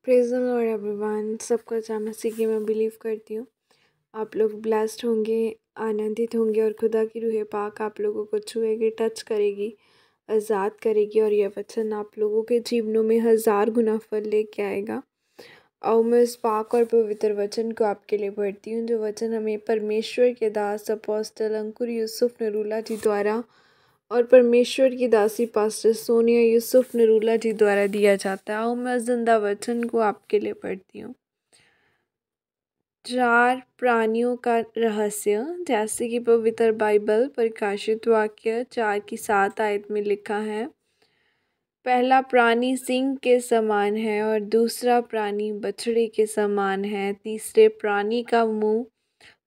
Praise the Lord everyone. सबको अच्छा मसीह की मैं बिलीव करती हूँ आप लोग ब्लेस्ड होंगे, आनंदित होंगे और खुदा की रूह पाक आप लोगों को छुएगी, टच करेगी, आज़ाद करेगी और यह वचन आप लोगों के जीवनों में 1000 गुना फल लेके आएगा। और मैं इस पाक और पवित्र वचन को आपके लिए पढ़ती हूँ, जो वचन हमें परमेश्वर के दास अपोस्टल अंकुर यूसुफ नरूला जी द्वारा और परमेश्वर की दासी पास्टर सोनिया यूसुफ नरूला जी द्वारा दिया जाता है। और मैं जिंदा वचन को आपके लिए पढ़ती हूँ। 4 प्राणियों का रहस्य, जैसे कि पवित्र बाइबल प्रकाशित वाक्य 4 की 7 आयत में लिखा है। पहला प्राणी सिंह के समान है और दूसरा प्राणी बछड़े के समान है। तीसरे प्राणी का मुंह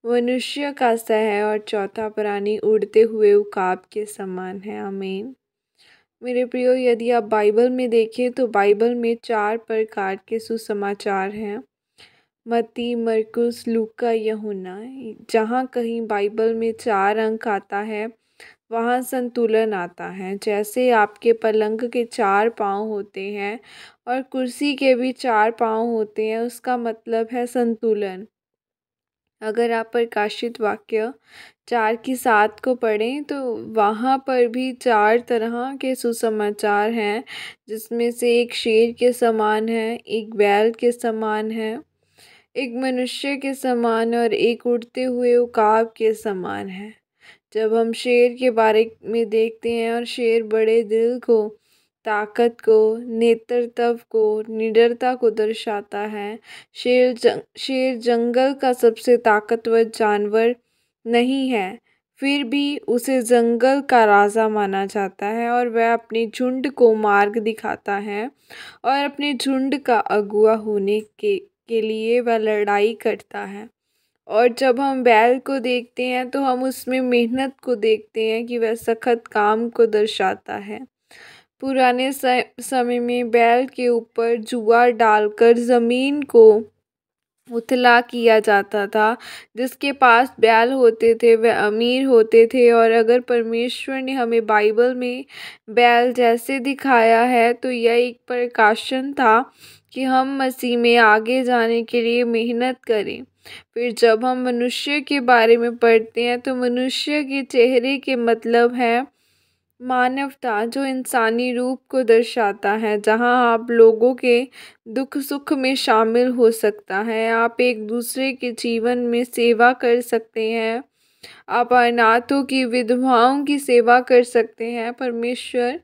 मनुष्य का सा है और चौथा प्राणी उड़ते हुए उकाब के समान है। आमीन। मेरे प्रियो, यदि आप बाइबल में देखें तो बाइबल में 4 प्रकार के सुसमाचार हैं। मत्ती, मरकुस, लूका, यूहन्ना। जहाँ कहीं बाइबल में 4 अंक आता है वहाँ संतुलन आता है। जैसे आपके पलंग के 4 पाँव होते हैं और कुर्सी के भी 4 पाँव होते हैं, उसका मतलब है संतुलन। अगर आप प्रकाशित वाक्य 4 की 7 को पढ़ें तो वहाँ पर भी 4 तरह के सुसमाचार हैं, जिसमें से एक शेर के समान है, एक बैल के समान है, एक मनुष्य के समान और एक उड़ते हुए उकाब के समान है। जब हम शेर के बारे में देखते हैं और शेर बड़े दिल को, ताकत को, नेतृत्व को, निडरता को दर्शाता है। शेर जंगल का सबसे ताकतवर जानवर नहीं है, फिर भी उसे जंगल का राजा माना जाता है और वह अपने झुंड को मार्ग दिखाता है और अपने झुंड का अगुआ होने के लिए वह लड़ाई करता है। और जब हम बैल को देखते हैं तो हम उसमें मेहनत को देखते हैं कि वह सख्त काम को दर्शाता है। पुराने समय में बैल के ऊपर जुआ डालकर ज़मीन को उथला किया जाता था। जिसके पास बैल होते थे वह अमीर होते थे। और अगर परमेश्वर ने हमें बाइबल में बैल जैसे दिखाया है तो यह एक प्रकाशन था कि हम मसीह में आगे जाने के लिए मेहनत करें। फिर जब हम मनुष्य के बारे में पढ़ते हैं तो मनुष्य के चेहरे के मतलब है मानवता, जो इंसानी रूप को दर्शाता है, जहां आप लोगों के दुख सुख में शामिल हो सकता है। आप एक दूसरे के जीवन में सेवा कर सकते हैं। आप अनाथों की, विधवाओं की सेवा कर सकते हैं। परमेश्वर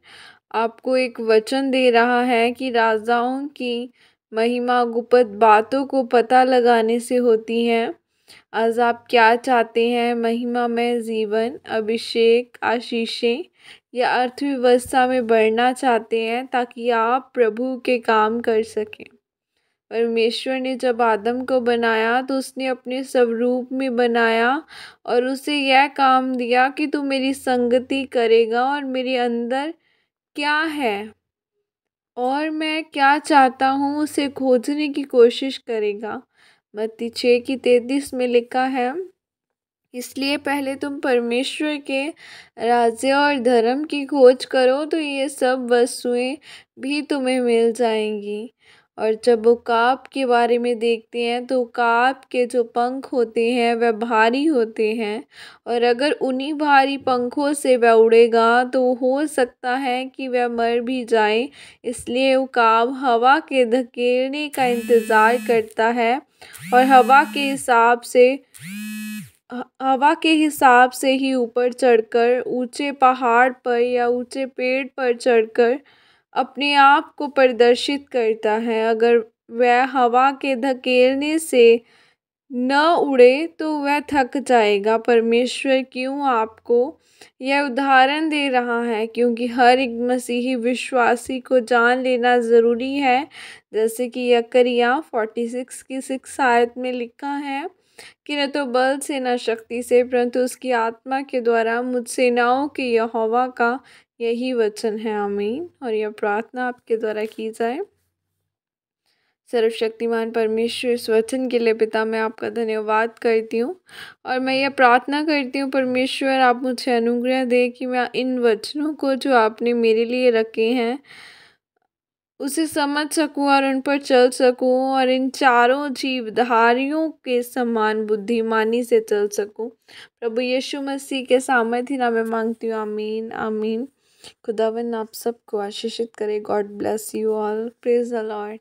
आपको एक वचन दे रहा है कि राजाओं की महिमा गुप्त बातों को पता लगाने से होती है। आज आप क्या चाहते हैं? महिमा में जीवन, अभिषेक, आशीषें या अर्थव्यवस्था में बढ़ना चाहते हैं ताकि आप प्रभु के काम कर सकें। परमेश्वर ने जब आदम को बनाया तो उसने अपने स्वरूप में बनाया और उसे यह काम दिया कि तू मेरी संगति करेगा और मेरे अंदर क्या है और मैं क्या चाहता हूँ उसे खोजने की कोशिश करेगा। मत्ती 6 की 33 में लिखा है, इसलिए पहले तुम परमेश्वर के राज्य और धर्म की खोज करो तो ये सब वस्तुएं भी तुम्हें मिल जाएंगी। और जब उकाब के बारे में देखते हैं तो उकाब के जो पंख होते हैं वह भारी होते हैं और अगर उन्हीं भारी पंखों से वह उड़ेगा तो हो सकता है कि वह मर भी जाए। इसलिए उकाब हवा के धकेलने का इंतज़ार करता है और हवा के हिसाब से ही ऊपर चढ़कर, ऊंचे पहाड़ पर या ऊंचे पेड़ पर चढ़कर अपने आप को प्रदर्शित करता है। अगर वह हवा के धकेलने से न उड़े तो वह थक जाएगा। परमेश्वर क्यों आपको यह उदाहरण दे रहा है? क्योंकि हर एक मसीही विश्वासी को जान लेना ज़रूरी है, जैसे कि यकरिया 46 की 6 आयत में लिखा है कि न तो बल से न शक्ति से परंतु उसकी आत्मा के द्वारा मुझ सेनाओं के यहोवा का यही वचन है। आमीन। और यह प्रार्थना आपके द्वारा की जाए। सर्वशक्तिमान परमेश्वर, इस वचन के लिए पिता मैं आपका धन्यवाद करती हूँ और मैं यह प्रार्थना करती हूँ परमेश्वर आप मुझे अनुग्रह दे कि मैं इन वचनों को जो आपने मेरे लिए रखे हैं उसे समझ सकूं और उन पर चल सकूं और इन चारों जीवधारियों के समान बुद्धिमानी से चल सकूं। प्रभु यीशु मसीह के सामर्थ्य नाम में मांगती हूँ, आमीन आमीन। खुदावन आप सबको आशीषित करे। God bless you all. Praise the Lord.